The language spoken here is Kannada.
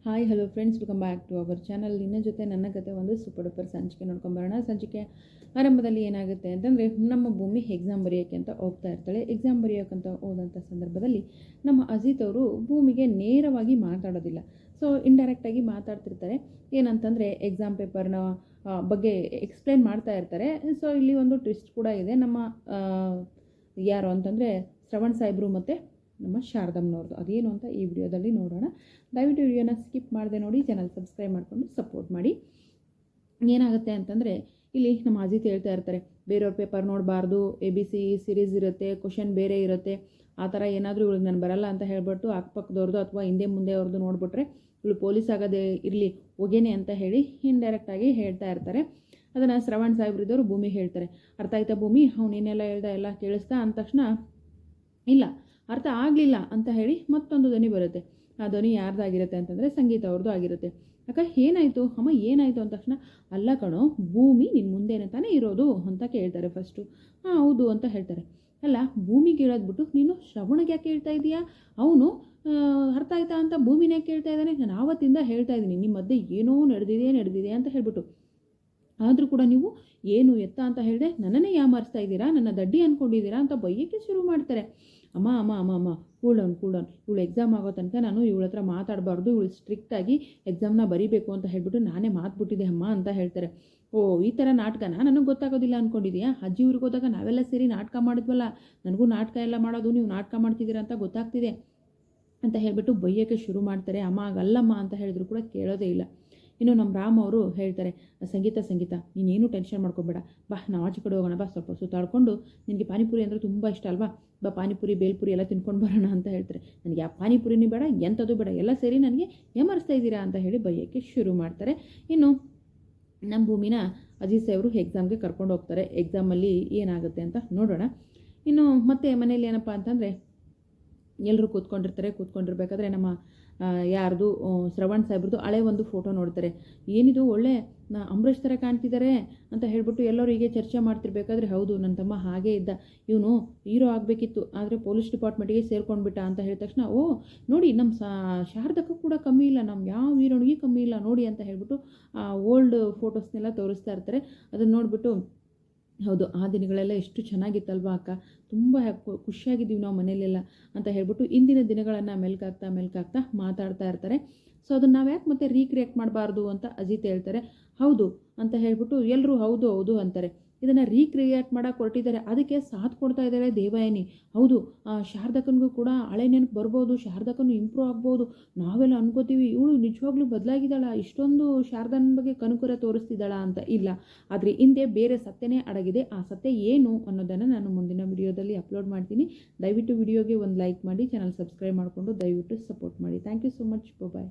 Hi hello friends, welcome back to our channel. ನಿನ್ನ ಜೊತೆ ನನ್ನ ಕತೆ ಒಂದು ಸೂಪರ್ ಡೂಪರ್ ಸಂಚಿಕೆ ನೋಡ್ಕೊಂಬರೋಣ. ಸಂಚಿಕೆ ಆರಂಭದಲ್ಲಿ ಏನಾಗುತ್ತೆ ಅಂತಂದರೆ, ನಮ್ಮ ಭೂಮಿ ಎಕ್ಸಾಮ್ ಬರೆಯೋಕ್ಕೆ ಅಂತ ಹೋಗ್ತಾ ಇರ್ತಾಳೆ. ಎಕ್ಸಾಮ್ ಬರೆಯೋಕ್ಕಂತ ಹೋದಂಥ ಸಂದರ್ಭದಲ್ಲಿ ನಮ್ಮ ಅಜಿತ್ ಅವರು ಭೂಮಿಗೆ ನೇರವಾಗಿ ಮಾತಾಡೋದಿಲ್ಲ. ಸೊ ಇಂಡೈರೆಕ್ಟಾಗಿ ಮಾತಾಡ್ತಿರ್ತಾರೆ. ಏನಂತಂದರೆ ಎಕ್ಸಾಮ್ ಪೇಪರ್ನ ಬಗ್ಗೆ ಎಕ್ಸ್ಪ್ಲೇನ್ ಮಾಡ್ತಾ ಇರ್ತಾರೆ. ಸೊ ಇಲ್ಲಿ ಒಂದು ಟ್ವಿಸ್ಟ್ ಕೂಡ ಇದೆ. ನಮ್ಮ ಯಾರು ಅಂತಂದರೆ ಶ್ರವಣ್ ಸಾಹೇಬರು ಮತ್ತು ನಮ್ಮ ಶಾರದಮ್ಮನವ್ರದ್ದು ಅದೇನು ಅಂತ ಈ ವಿಡಿಯೋದಲ್ಲಿ ನೋಡೋಣ. ದಯವಿಟ್ಟು ವಿಡಿಯೋನ ಸ್ಕಿಪ್ ಮಾಡದೆ ನೋಡಿ, ಚಾನಲ್ ಸಬ್ಸ್ಕ್ರೈಬ್ ಮಾಡಿಕೊಂಡು ಸಪೋರ್ಟ್ ಮಾಡಿ. ಏನಾಗುತ್ತೆ ಅಂತಂದರೆ, ಇಲ್ಲಿ ನಮ್ಮ ಅಜಿತ್ ಹೇಳ್ತಾ ಇರ್ತಾರೆ, ಬೇರೆಯವ್ರ ಪೇಪರ್ ನೋಡಬಾರ್ದು, ABC ಸೀರೀಸ್ ಇರುತ್ತೆ, ಕ್ವಶನ್ ಬೇರೆ ಇರುತ್ತೆ, ಆ ಥರ ಏನಾದರೂ ಇವಳಿಗೆ ನಾನು ಬರಲ್ಲ ಅಂತ ಹೇಳ್ಬಿಟ್ಟು ಅಕ್ಕಪಕ್ಕದವ್ರದ್ದು ಅಥವಾ ಹಿಂದೆ ಮುಂದೆ ಅವ್ರದ್ದು ನೋಡಿಬಿಟ್ರೆ ಇವಳು ಪೊಲೀಸ್ ಆಗೋದೇ ಇರಲಿ ಹೋಗೇನೆ ಅಂತ ಹೇಳಿ ಇಂಡೈರೆಕ್ಟಾಗಿ ಹೇಳ್ತಾ ಇರ್ತಾರೆ. ಅದನ್ನು ಶ್ರವಣ್ ಸಾಹೇಬ್ರಿದ್ದವರು ಭೂಮಿಗೆ ಹೇಳ್ತಾರೆ, ಅರ್ಥ ಆಯ್ತಾ ಭೂಮಿ, ಅವನೇನೆಲ್ಲ ಹೇಳ್ದ ಎಲ್ಲ ಕೇಳಿಸ್ತಾ ಅಂದ ತಕ್ಷಣ ಇಲ್ಲ ಅರ್ಥ ಆಗಲಿಲ್ಲ ಅಂತ ಹೇಳಿ ಮತ್ತೊಂದು ಧ್ವನಿ ಬರುತ್ತೆ. ಆ ಧ್ವನಿ ಯಾರ್ದಾಗಿರುತ್ತೆ ಅಂತಂದರೆ ಸಂಗೀತ ಅವ್ರದ್ದು ಆಗಿರುತ್ತೆ. ಅಕ್ಕ ಏನಾಯಿತು ಅಮ್ಮ, ಏನಾಯಿತು ಅಂದ ತಕ್ಷಣ, ಅಲ್ಲ ಕಣೋ ಭೂಮಿ ನಿನ್ನ ಮುಂದೆನೇ ತಾನೇ ಇರೋದು ಅಂತ ಕೇಳ್ತಾರೆ ಫಸ್ಟು. ಹಾಂ ಹೌದು ಅಂತ ಹೇಳ್ತಾರೆ. ಅಲ್ಲ ಭೂಮಿಗೆ ಹೇಳೋದ್ಬಿಟ್ಟು ನೀನು ಶ್ರವಣಿಗೆ ಯಾಕೆ ಹೇಳ್ತಾ ಇದೀಯಾ? ಅವನು ಅರ್ಥ ಆಯ್ತಾ ಅಂತ ಭೂಮಿನೇ ಕೇಳ್ತಾ ಇದ್ದಾನೆ. ನಾನು ಆವತ್ತಿಂದ ಹೇಳ್ತಾ ಇದ್ದೀನಿ ನಿಮ್ಮ ಮಧ್ಯೆ ಏನೋ ನಡೆದಿದೆ ಅಂತ ಹೇಳ್ಬಿಟ್ಟು. ಆದರೂ ಕೂಡ ನೀವು ಏನು ಎತ್ತ ಅಂತ ಹೇಳಿದೆ ನನ್ನನ್ನೇ ಯಾಮಾರಿಸ್ತಾ ಇದ್ದೀರಾ, ನನ್ನ ದಡ್ಡಿ ಅಂದ್ಕೊಂಡಿದ್ದೀರಾ ಅಂತ ಬೈಯೋಕ್ಕೆ ಶುರು ಮಾಡ್ತಾರೆ. ಅಮ್ಮ ಅಮ್ಮ ಅಮ್ಮ ಅಮ್ಮ ಕೂಡೌನ್ ಇವಳು ಎಕ್ಸಾಮ್ ಆಗೋ ತನಕ ನಾನು ಇವಳ ಹತ್ರ ಮಾತಾಡಬಾರ್ದು, ಇವಳು ಸ್ಟ್ರಿಕ್ಟಾಗಿ ಎಕ್ಸಾಮ್ನ ಬರೀಬೇಕು ಅಂತ ಹೇಳ್ಬಿಟ್ಟು ನಾನೇ ಮಾತುಬಿಟ್ಟಿದ್ದೆ ಅಮ್ಮ ಅಂತ ಹೇಳ್ತಾರೆ. ಓ ಈ ಥರ ನಾಟಕನ ನನಗೆ ಗೊತ್ತಾಗೋದಿಲ್ಲ ಅಂದ್ಕೊಂಡಿದ್ಯಾ? ಅಜ್ಜಿ ಊರಿಗೆ ಹೋದಾಗ ನಾವೆಲ್ಲ ಸೇರಿ ನಾಟಕ ಮಾಡಿದ್ವಲ್ಲ, ನನಗೂ ನಾಟಕ ಎಲ್ಲ ಮಾಡೋದು ನೀವು ನಾಟಕ ಮಾಡ್ತಿದ್ದೀರಾ ಅಂತ ಗೊತ್ತಾಗ್ತಿದೆ ಅಂತ ಹೇಳ್ಬಿಟ್ಟು ಬೈಯೋಕ್ಕೆ ಶುರು ಮಾಡ್ತಾರೆ. ಅಮ್ಮ ಆಗಲ್ಲಮ್ಮ ಅಂತ ಹೇಳಿದ್ರು ಕೂಡ ಕೇಳೋದೇ ಇಲ್ಲ. ಇನ್ನು ನಮ್ಮ ರಾಮ್ ಅವರು ಹೇಳ್ತಾರೆ, ಸಂಗೀತ ನೀನೇನು ಟೆನ್ಷನ್ ಮಾಡ್ಕೊಬೇಡ, ಬಾ ನಾವು ಆಚೆ ಕಡೆ ಹೋಗೋಣ, ಬಾ ಸ್ವಲ್ಪ ಸುತ್ತಾಡ್ಕೊಂಡು, ನಿನಗೆ ಪಾನಿಪುರಿ ಅಂದರೆ ತುಂಬ ಇಷ್ಟ ಅಲ್ವಾ, ಬಾ ಪಾನಿಪುರಿ ಬೇಲ್ಪುರಿ ಎಲ್ಲ ತಿನ್ಕೊಂಡು ಬರೋಣ ಅಂತ ಹೇಳ್ತಾರೆ. ನನಗೆ ಆ ಪಾನಿಪುರಿನೂ ಬೇಡ, ಎಂಥದ್ದು ಬೇಡ, ಎಲ್ಲ ಸೇರಿ ನನಗೆ ಏಮರಿಸ್ತಾ ಇದ್ದೀರಾ ಅಂತ ಹೇಳಿ ಬೈಯೋಕ್ಕೆ ಶುರು ಮಾಡ್ತಾರೆ. ಇನ್ನು ನಮ್ಮ ಭೂಮಿನ ಅಜಿತ್ ಅವರು ಎಕ್ಸಾಮ್ಗೆ ಕರ್ಕೊಂಡು ಹೋಗ್ತಾರೆ. ಎಕ್ಸಾಮಲ್ಲಿ ಏನಾಗುತ್ತೆ ಅಂತ ನೋಡೋಣ. ಇನ್ನು ಮತ್ತೆ ಮನೇಲಿ ಏನಪ್ಪ ಅಂತಂದರೆ ಎಲ್ಲರೂ ಕೂತ್ಕೊಂಡಿರ್ಬೇಕಾದ್ರೆ ನಮ್ಮ ಯಾರ್ದು ಶ್ರವಣ್ ಸಾಹೇಬ್ರದ್ದು ಹಳೆ ಒಂದು ಫೋಟೋ ನೋಡ್ತಾರೆ. ಏನಿದು ಒಳ್ಳೆ ಅಂಬರೀಷ್ ಥರ ಕಾಣ್ತಿದ್ದಾರೆ ಅಂತ ಹೇಳ್ಬಿಟ್ಟು ಎಲ್ಲರೂ ಹೀಗೆ ಚರ್ಚೆ ಮಾಡ್ತಿರ್ಬೇಕಾದ್ರೆ, ಹೌದು ನನ್ನ ತಮ್ಮ ಹಾಗೇ ಇದ್ದ, ಇವನು ಹೀರೋ ಆಗಬೇಕಿತ್ತು ಆದರೆ ಪೊಲೀಸ್ ಡಿಪಾರ್ಟ್ಮೆಂಟಿಗೆ ಸೇರ್ಕೊಂಡ್ಬಿಟ್ಟ ಅಂತ ಹೇಳಿದ ತಕ್ಷಣ, ಓ ನೋಡಿ ನಮ್ಮ ಶಾರದಕ್ಕೂ ಕೂಡ ಕಮ್ಮಿ ಇಲ್ಲ, ನಮ್ಮ ಯಾವ ಹೀರೋನಿಗೆ ಕಮ್ಮಿ ಇಲ್ಲ ನೋಡಿ ಅಂತ ಹೇಳ್ಬಿಟ್ಟು ಓಲ್ಡ್ ಫೋಟೋಸ್ನೆಲ್ಲ ತೋರಿಸ್ತಾ ಇರ್ತಾರೆ. ಅದನ್ನು ನೋಡಿಬಿಟ್ಟು, ಹೌದು ಆ ದಿನಗಳೆಲ್ಲ ಎಷ್ಟು ಚೆನ್ನಾಗಿತ್ತಲ್ವಾ ಅಕ್ಕ, ತುಂಬ ಖುಷಿಯಾಗಿದ್ದೀವಿ ನಾವು ಮನೇಲೆಲ್ಲ ಅಂತ ಹೇಳ್ಬಿಟ್ಟು ಇಂದಿನ ದಿನಗಳನ್ನು ಮೆಲ್ಕಾಗ್ತಾ ಮಾತಾಡ್ತಾ ಇರ್ತಾರೆ. ಸೊ ಅದನ್ನು ನಾವು ಯಾಕೆ ಮತ್ತೆ ರೀಕ್ರಿಯೇಟ್ ಮಾಡಬಾರ್ದು ಅಂತ ಅಜಿತ್ ಹೇಳ್ತಾರೆ. ಹೌದು ಅಂತ ಹೇಳ್ಬಿಟ್ಟು ಎಲ್ಲರೂ ಹೌದು ಅಂತಾರೆ. ಇದನ್ನು ರೀಕ್ರಿಯೇಟ್ ಮಾಡೋಕೆ ಹೊರಟಿದ್ದಾರೆ, ಅದಕ್ಕೆ ಸಾಥ್ ಕೊಡ್ತಾ ಇದ್ದಾರೆ ದೇವಯಾನಿ. ಹೌದು ಶಾರದಕ್ಕನಿಗೂ ಕೂಡ ಹಳೆ ನೆನಪು ಬರ್ಬೋದು, ಶಾರದಕ್ಕನು ಇಂಪ್ರೂವ್ ಆಗ್ಬೋದು, ನಾವೆಲ್ಲ ಅನ್ಕೋತೀವಿ ಇವಳು ನಿಜವಾಗ್ಲೂ ಬದಲಾಗಿದ್ದಾಳ, ಇಷ್ಟೊಂದು ಶಾರದನ ಬಗ್ಗೆ ಕನುಕುರ ತೋರಿಸ್ತಿದ್ದಾಳ ಅಂತ. ಇಲ್ಲ, ಆದರೆ ಹಿಂದೆ ಬೇರೆ ಸತ್ಯನೇ ಅಡಗಿದೆ. ಆ ಸತ್ಯ ಏನು ಅನ್ನೋದನ್ನು ನಾನು ಮುಂದಿನ ವಿಡಿಯೋದಲ್ಲಿ ಅಪ್ಲೋಡ್ ಮಾಡ್ತೀನಿ. ದಯವಿಟ್ಟು ವಿಡಿಯೋಗೆ ಒಂದು ಲೈಕ್ ಮಾಡಿ, ಚಾನಲ್ ಸಬ್ಸ್ಕ್ರೈಬ್ ಮಾಡಿಕೊಂಡು ದಯವಿಟ್ಟು ಸಪೋರ್ಟ್ ಮಾಡಿ. Thank you so much. Bye.